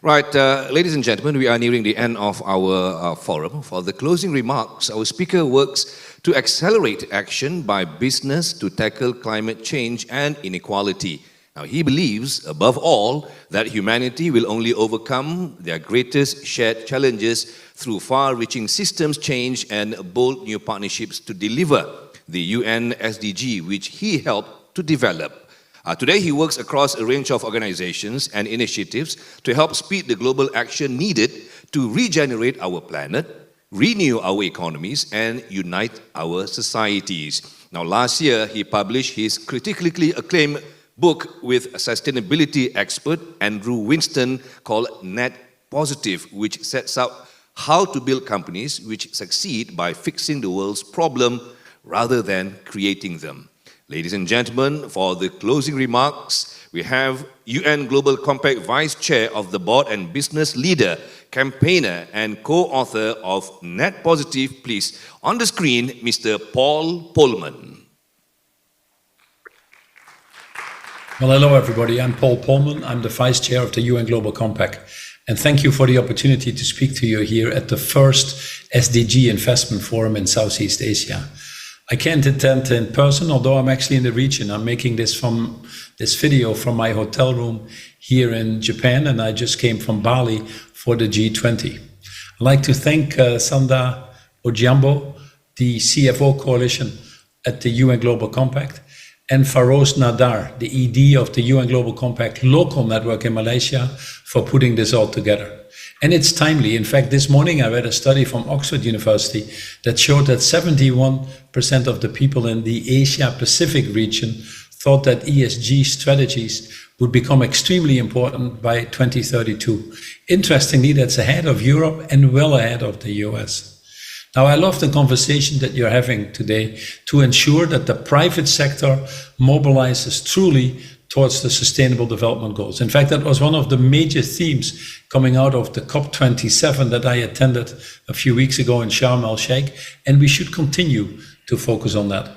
Right, ladies and gentlemen, we are nearing the end of our forum. For the closing remarks, our speaker works to accelerate action by business to tackle climate change and inequality. Now, he believes, above all, that humanity will only overcome their greatest shared challenges through far-reaching systems change and bold new partnerships to deliver the UN SDG, which he helped to develop. Today, he works across a range of organizations and initiatives to help speed the global action needed to regenerate our planet, renew our economies, and unite our societies. Now, last year, he published his critically acclaimed book with sustainability expert Andrew Winston called Net Positive, which sets out how to build companies which succeed by fixing the world's problem rather than creating them. Ladies and gentlemen, for the closing remarks, we have UN Global Compact Vice Chair of the Board and Business Leader, campaigner and co-author of Net Positive. Please, on the screen, Mr. Paul Polman. Well, hello everybody, I'm Paul Polman. I'm the Vice Chair of the UN Global Compact. And thank you for the opportunity to speak to you here at the first SDG Investment Forum in Southeast Asia. I can't attend in person, although I'm actually in the region. I'm making this video from my hotel room here in Japan, and I just came from Bali for the G20. I'd like to thank Sanda Ojiambo, the CFO coalition at the UN Global Compact, and Faroz Nadar, the ED of the UN Global Compact local network in Malaysia, for putting this all together. And it's timely. In fact, this morning I read a study from Oxford University that showed that 71% of the people in the Asia-Pacific region thought that ESG strategies would become extremely important by 2032. Interestingly, that's ahead of Europe and well ahead of the US. Now, I love the conversation that you're having today to ensure that the private sector mobilizes truly towards the Sustainable Development Goals. In fact, that was one of the major themes coming out of the COP27 that I attended a few weeks ago in Sharm el-Sheikh, and we should continue to focus on that.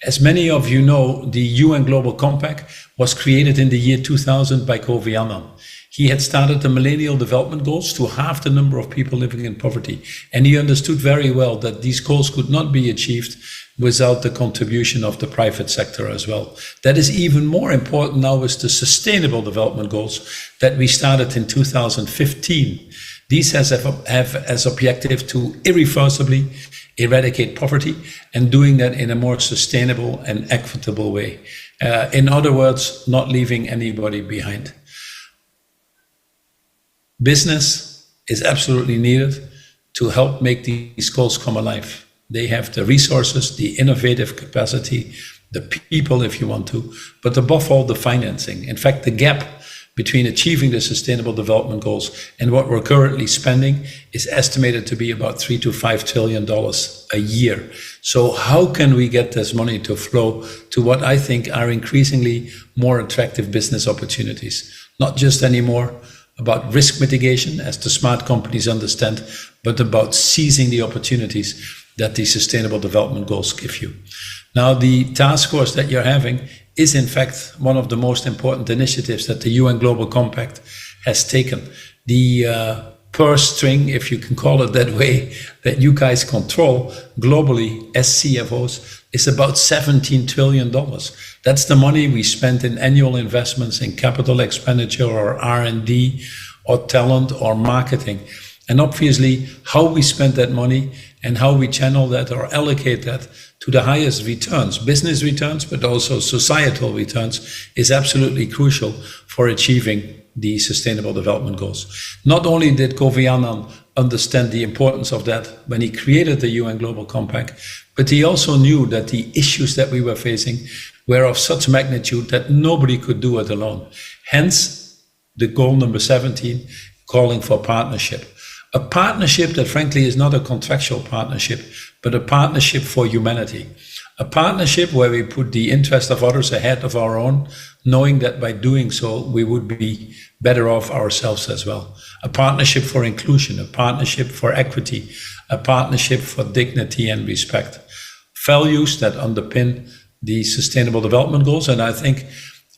As many of you know, the UN Global Compact was created in the year 2000 by Kofi Annan. He had started the Millennial Development Goals to halve the number of people living in poverty. And he understood very well that these goals could not be achieved without the contribution of the private sector as well. That is even more important now with the Sustainable Development Goals that we started in 2015. These have as objective to irreversibly eradicate poverty and doing that in a more sustainable and equitable way. In other words, not leaving anybody behind. Business is absolutely needed to help make these goals come alive. They have the resources, the innovative capacity, the people, if you want to, but above all, the financing. In fact, the gap between achieving the Sustainable Development Goals and what we're currently spending is estimated to be about $3 to $5 trillion a year. So how can we get this money to flow to what I think are increasingly more attractive business opportunities? Not just anymore about risk mitigation, as the smart companies understand, but about seizing the opportunities that the Sustainable Development Goals give you. Now, the task force that you're having is in fact one of the most important initiatives that the UN Global Compact has taken. The purse string, if you can call it that way, that you guys control globally as CFOs is about $17 trillion. That's the money we spend in annual investments in capital expenditure or R&D or talent or marketing. And obviously, how we spend that money and how we channel that or allocate that to the highest returns, business returns, but also societal returns, is absolutely crucial for achieving the Sustainable Development Goals. Not only did Kofi Annan understand the importance of that when he created the UN Global Compact, but he also knew that the issues that we were facing were of such magnitude that nobody could do it alone. Hence, the goal number 17, calling for partnership. A partnership that frankly is not a contractual partnership, but a partnership for humanity. A partnership where we put the interest of others ahead of our own, knowing that by doing so, we would be better off ourselves as well. A partnership for inclusion, a partnership for equity, a partnership for dignity and respect. Values that underpin the Sustainable Development Goals. And I think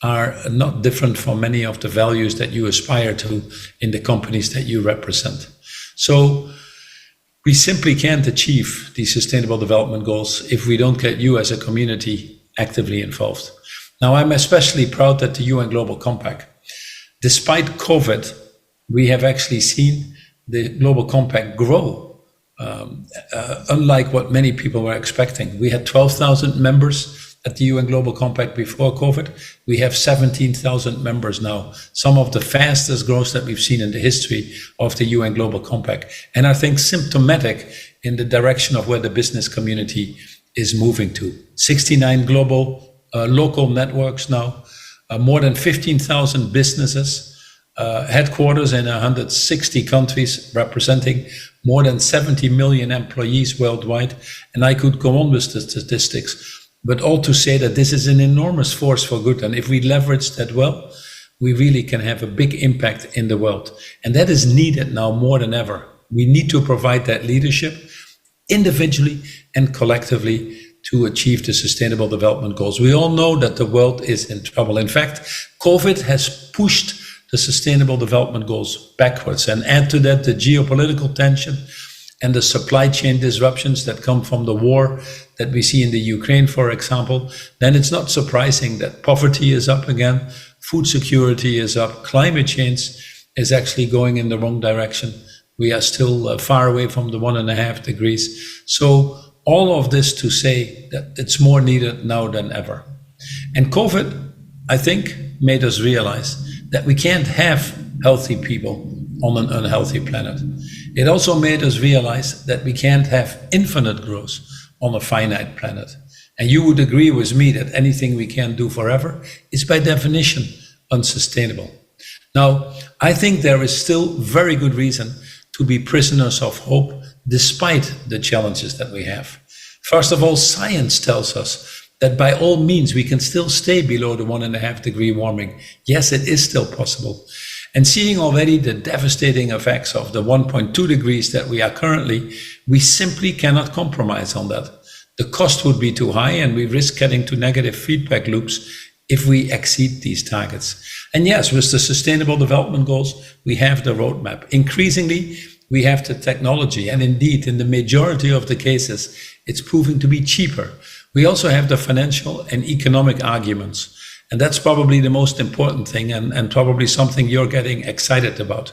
are not different from many of the values that you aspire to in the companies that you represent. So we simply can't achieve these sustainable development goals if we don't get you as a community actively involved. Now, I'm especially proud that the UN Global Compact, despite COVID, we have actually seen the Global Compact grow, unlike what many people were expecting. We had 12,000 members at the UN Global Compact before COVID. We have 17,000 members now, some of the fastest growth that we've seen in the history of the UN Global Compact. And I think symptomatic in the direction of where the business community is moving to. 69 global local networks now, more than 15,000 businesses, headquarters in 160 countries, representing more than 70 million employees worldwide. And I could go on with the statistics, but all to say that this is an enormous force for good. And if we leverage that well, we really can have a big impact in the world. And that is needed now more than ever. We need to provide that leadership individually and collectively to achieve the sustainable development goals. We all know that the world is in trouble. In fact, COVID has pushed the sustainable development goals backwards, and add to that the geopolitical tension and the supply chain disruptions that come from the war that we see in the Ukraine, for example, then it's not surprising that poverty is up again, food security is up, climate change is actually going in the wrong direction. We are still far away from the 1.5 degrees. So all of this to say that it's more needed now than ever. And COVID, I think, made us realize that we can't have healthy people on an unhealthy planet. It also made us realize that we can't have infinite growth on a finite planet. And you would agree with me that anything we can't do forever is by definition unsustainable. Now, I think there is still very good reason to be prisoners of hope despite the challenges that we have. First of all, science tells us that by all means we can still stay below the 1.5 degree warming. Yes, it is still possible. And seeing already the devastating effects of the 1.2 degrees that we are currently, we simply cannot compromise on that. The cost would be too high, and we risk getting to negative feedback loops if we exceed these targets. And yes, with the Sustainable Development Goals, we have the roadmap. Increasingly, we have the technology, and indeed, in the majority of the cases, it's proving to be cheaper. We also have the financial and economic arguments. And that's probably the most important thing, and probably something you're getting excited about.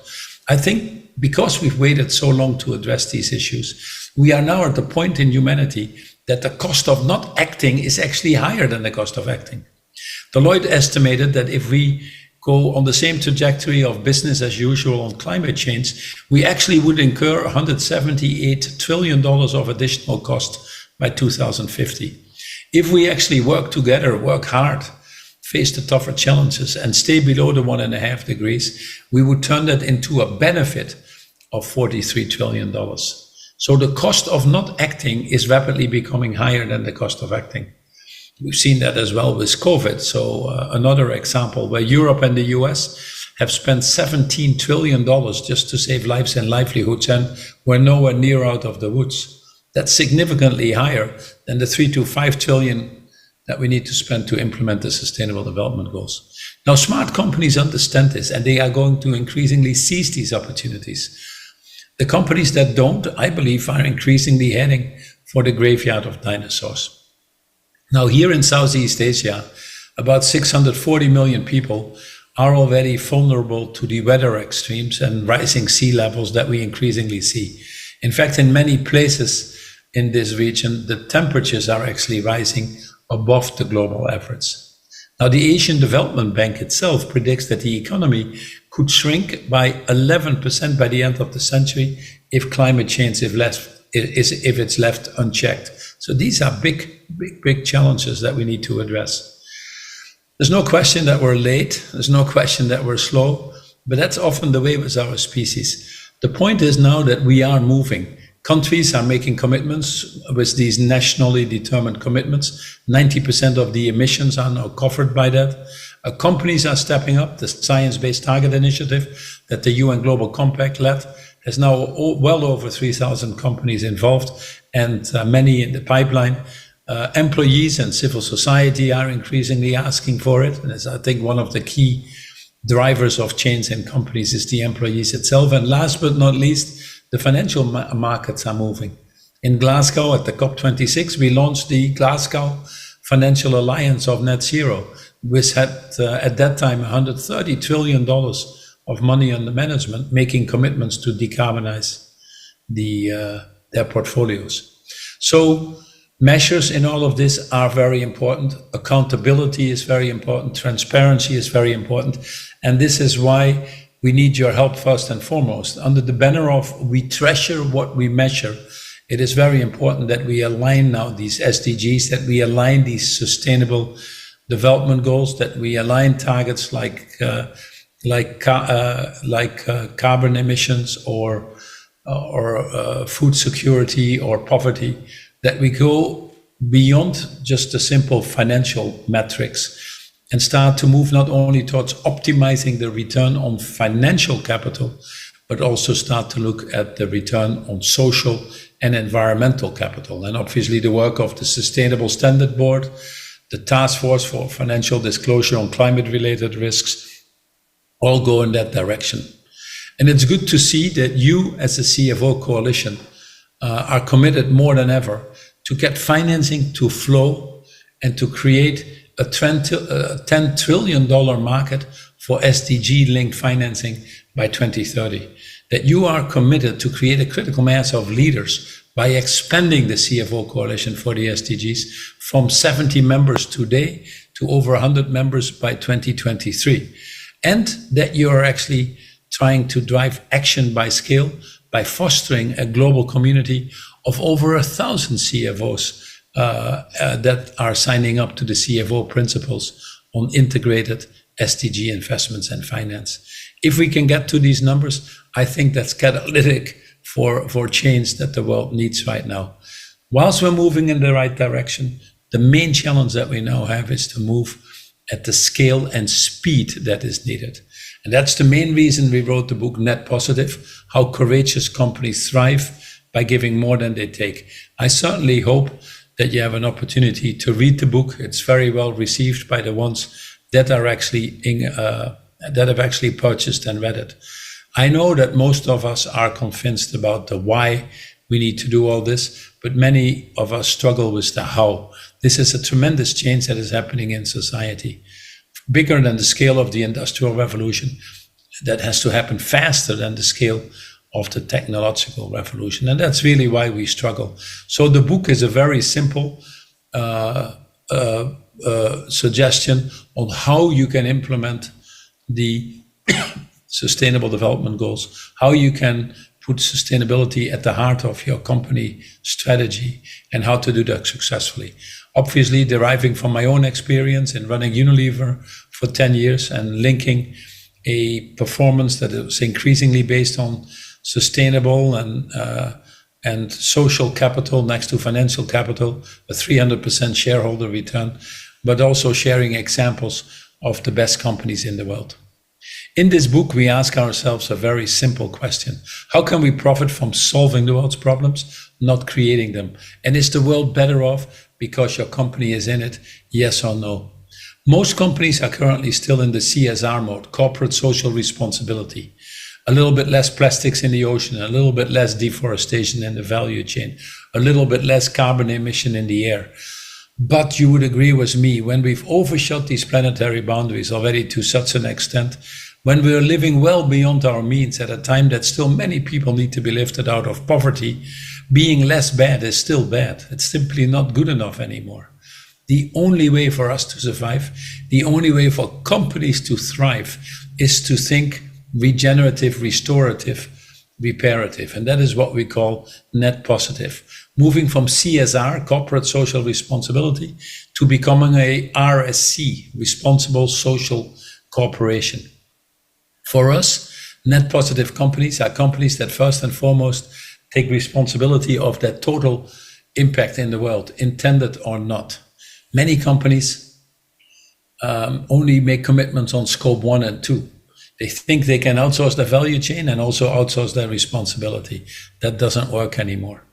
I think because we've waited so long to address these issues, we are now at the point in humanity that the cost of not acting is actually higher than the cost of acting. Deloitte estimated that if we go on the same trajectory of business as usual on climate change, we actually would incur $178 trillion of additional cost by 2050. If we actually work together, work hard, face the tougher challenges, and stay below the 1.5 degrees, we would turn that into a benefit of $43 trillion. So the cost of not acting is rapidly becoming higher than the cost of acting. We've seen that as well with COVID. So another example where Europe and the US have spent $17 trillion just to save lives and livelihoods, and we're nowhere near out of the woods. That's significantly higher than the 3 to 5 trillion that we need to spend to implement the Sustainable Development Goals. Now, smart companies understand this, and they are going to increasingly seize these opportunities. The companies that don't, I believe, are increasingly heading for the graveyard of dinosaurs. Now, here in Southeast Asia, about 640 million people are already vulnerable to the weather extremes and rising sea levels that we increasingly see. In fact, in many places in this region, the temperatures are actually rising above the global average. Now, the Asian Development Bank itself predicts that the economy could shrink by 11% by the end of the century if climate change if it's left unchecked. So these are big challenges that we need to address. There's no question that we're late. There's no question that we're slow, but that's often the way with our species. The point is now that we are moving. Countries are making commitments with these nationally determined commitments. 90% of the emissions are now covered by that. Companies are stepping up. The Science-Based Target Initiative that the UN Global Compact led has now well over 3,000 companies involved, and many in the pipeline. Employees and civil society are increasingly asking for it. And as I think one of the key drivers of change in companies is the employees itself. And last but not least, the financial markets are moving. In Glasgow at the COP26, we launched the Glasgow Financial Alliance of Net Zero, which had at that time $130 trillion of money under management, making commitments to decarbonize their portfolios. So measures in all of this are very important. Accountability is very important. Transparency is very important. And this is why we need your help first and foremost. Under the banner of we treasure what we measure, it is very important that we align now these SDGs, that we align these sustainable development goals, that we align targets like carbon emissions or food security or poverty, that we go beyond just the simple financial metrics and start to move not only towards optimizing the return on financial capital, but also start to look at the return on social and environmental capital. And obviously the work of the Sustainable Standard Board, the Task Force for Financial Disclosure on Climate-Related Risks, all go in that direction. And it's good to see that you as a CFO coalition are committed more than ever to get financing to flow and to create a $10 trillion market for SDG-linked financing by 2030. That you are committed to create a critical mass of leaders by expanding the CFO coalition for the SDGs from 70 members today to over 100 members by 2023. And that you are actually trying to drive action by scale by fostering a global community of over 1,000 CFOs that are signing up to the CFO principles on integrated SDG investments and finance. If we can get to these numbers, I think that's catalytic for change that the world needs right now. Whilst we're moving in the right direction, the main challenge that we now have is to move at the scale and speed that is needed. And that's the main reason we wrote the book Net Positive, How Courageous Companies Thrive by Giving More Than They Take. I certainly hope that you have an opportunity to read the book. It's very well received by the ones that are actually that have actually purchased and read it. I know that most of us are convinced about the why we need to do all this, but many of us struggle with the how. This is a tremendous change that is happening in society, bigger than the scale of the Industrial Revolution, that has to happen faster than the scale of the technological revolution. And that's really why we struggle. So the book is a very simple suggestion on how you can implement the Sustainable Development Goals, how you can put sustainability at the heart of your company strategy, and how to do that successfully. Obviously, deriving from my own experience in running Unilever for 10 years and linking a performance that is increasingly based on sustainable and social capital next to financial capital, a 300% shareholder return, but also sharing examples of the best companies in the world. In this book, we ask ourselves a very simple question. How can we profit from solving the world's problems, not creating them? And is the world better off because your company is in it? Yes or no? Most companies are currently still in the CSR mode, corporate social responsibility. A little bit less plastics in the ocean, a little bit less deforestation in the value chain, a little bit less carbon emission in the air. But you would agree with me, when we've overshot these planetary boundaries already to such an extent, when we're living well beyond our means at a time that still many people need to be lifted out of poverty, being less bad is still bad. It's simply not good enough anymore. The only way for us to survive, the only way for companies to thrive, is to think regenerative, restorative, reparative. And that is what we call net positive. Moving from CSR, corporate social responsibility, to becoming a RSC, responsible social corporation. For us, net positive companies are companies that first and foremost take responsibility of their total impact in the world, intended or not. Many companies only make commitments on scope 1 and 2. They think they can outsource their value chain and also outsource their responsibility. That doesn't work anymore.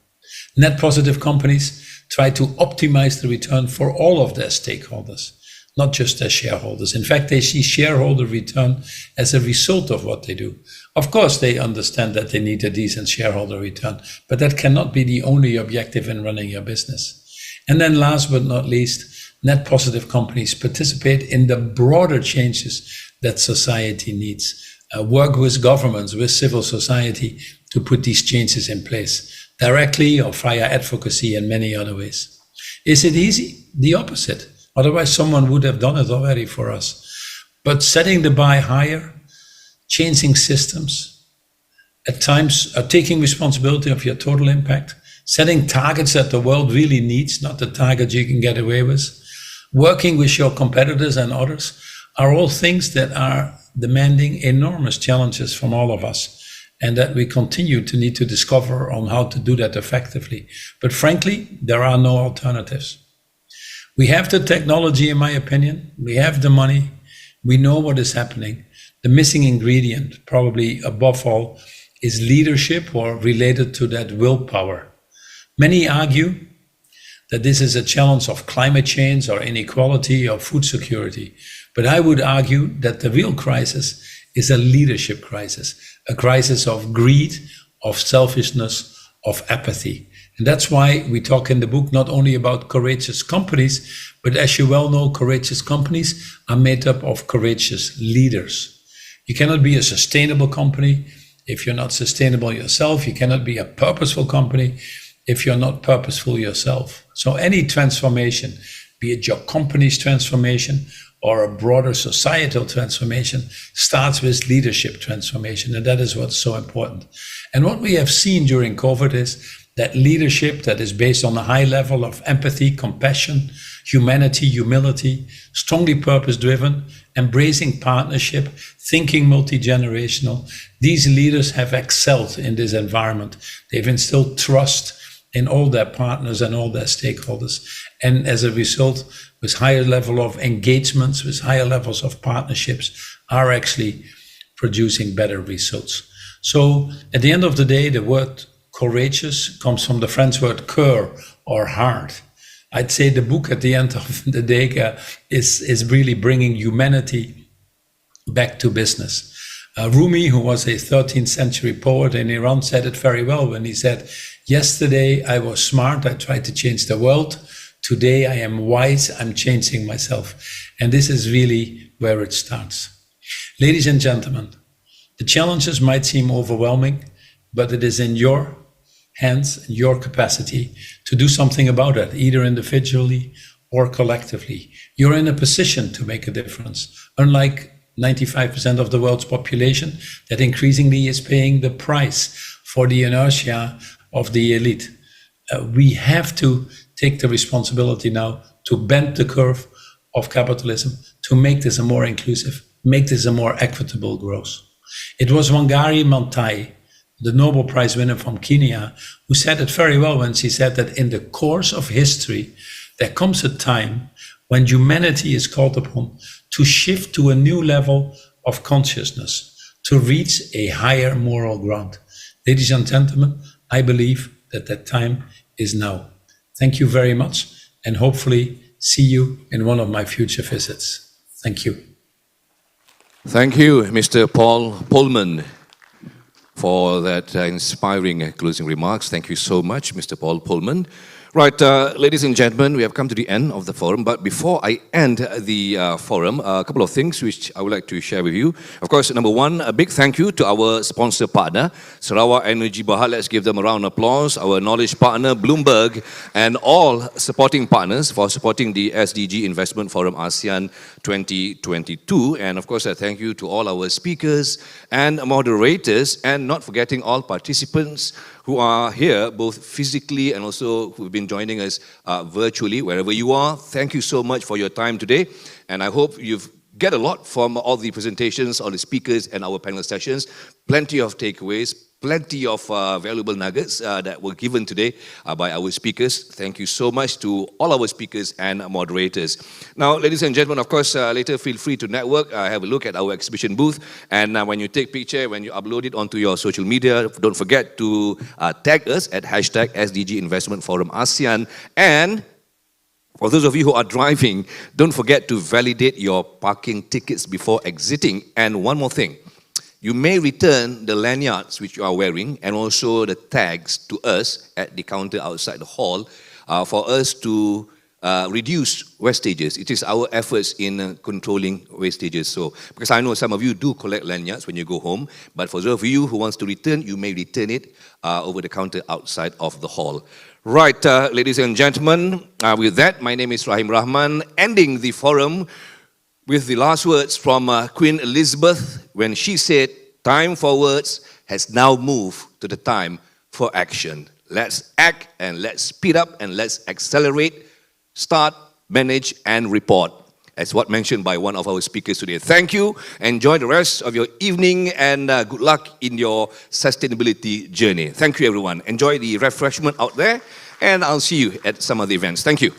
Net positive companies try to optimize the return for all of their stakeholders, not just their shareholders. In fact, they see shareholder return as a result of what they do. Of course, they understand that they need a decent shareholder return, but that cannot be the only objective in running your business. And then last but not least, net positive companies participate in the broader changes that society needs. Work with governments, with civil society to put these changes in place, directly or via advocacy and many other ways. Is it easy? The opposite. Otherwise, someone would have done it already for us. But setting the bar higher, changing systems, at times taking responsibility of your total impact, setting targets that the world really needs, not the targets you can get away with, working with your competitors and others, are all things that are demanding enormous challenges from all of us, and that we continue to need to discover on how to do that effectively. But frankly, there are no alternatives. We have the technology, in my opinion, we have the money, we know what is happening. The missing ingredient, probably above all, is leadership, or related to that, willpower. Many argue that this is a challenge of climate change or inequality or food security. But I would argue that the real crisis is a leadership crisis, a crisis of greed, of selfishness, of apathy. And that's why we talk in the book not only about courageous companies, but as you well know, courageous companies are made up of courageous leaders. You cannot be a sustainable company if you're not sustainable yourself. You cannot be a purposeful company if you're not purposeful yourself. So any transformation, be it your company's transformation or a broader societal transformation, starts with leadership transformation. And that is what's so important. And what we have seen during COVID is that leadership that is based on a high level of empathy, compassion, humanity, humility, strongly purpose-driven, embracing partnership, thinking multi-generational, these leaders have excelled in this environment. They've instilled trust in all their partners and all their stakeholders. And as a result, with higher level of engagements, with higher levels of partnerships, are actually producing better results. So at the end of the day, the word courageous comes from the French word cœur, or heart. I'd say the book at the end of the day is really bringing humanity back to business. Rumi, who was a 13th century poet in Iran, said it very well when he said, "Yesterday I was smart, I tried to change the world. Today I am wise, I'm changing myself." And this is really where it starts. Ladies and gentlemen, the challenges might seem overwhelming, but it is in your hands, in your capacity to do something about it, either individually or collectively. You're in a position to make a difference, unlike 95% of the world's population that increasingly is paying the price for the inertia of the elite. We have to take the responsibility now to bend the curve of capitalism, to make this a more inclusive, make this a more equitable growth. It was Wangari Maathai, the Nobel Prize winner from Kenya, who said it very well when she said that in the course of history, there comes a time when humanity is called upon to shift to a new level of consciousness, to reach a higher moral ground. Ladies and gentlemen, I believe that that time is now. Thank you very much, and hopefully see you in one of my future visits. Thank you. Thank you, Mr. Paul Polman, for that inspiring closing remarks. Thank you so much, Mr. Paul Polman. Right, ladies and gentlemen, we have come to the end of the forum. But before I end the forum, a couple of things which I would like to share with you. Of course, number one, a big thank you to our sponsor partner, Sarawak Energy Berhad. Let's give them a round of applause. Our knowledge partner, Bloomberg, and all supporting partners for supporting the SDG Investment Forum ASEAN 2022. And of course, a thank you to all our speakers and moderators, and not forgetting all participants who are here, both physically and also who've been joining us virtually, wherever you are. Thank you so much for your time today. And I hope you've get a lot from all the presentations, all the speakers, and our panel sessions. Plenty of takeaways, plenty of valuable nuggets that were given today by our speakers. Thank you so much to all our speakers and moderators. Now, ladies and gentlemen, of course, later feel free to network, have a look at our exhibition booth. And when you take picture, when you upload it onto your social media, don't forget to tag us at hashtag SDG Investment Forum ASEAN. And for those of you who are driving, don't forget to validate your parking tickets before exiting. And one more thing. You may return the lanyards which you are wearing and also the tags to us at the counter outside the hall for us to reduce wastages. It is our efforts in controlling wastages. So, because I know some of you do collect lanyards when you go home, but for those of you who wants to return, you may return it over the counter outside of the hall. Right, ladies and gentlemen, with that, my name is Rahim Rahman, ending the forum with the last words from Queen Elizabeth when she said, time for words has now moved to the time for action. Let's act and let's speed up and let's accelerate, start, manage and report. As what mentioned by one of our speakers today. Thank you, enjoy the rest of your evening and good luck in your sustainability journey. Thank you everyone. Enjoy the refreshment out there and I'll see you at some of the events. Thank you.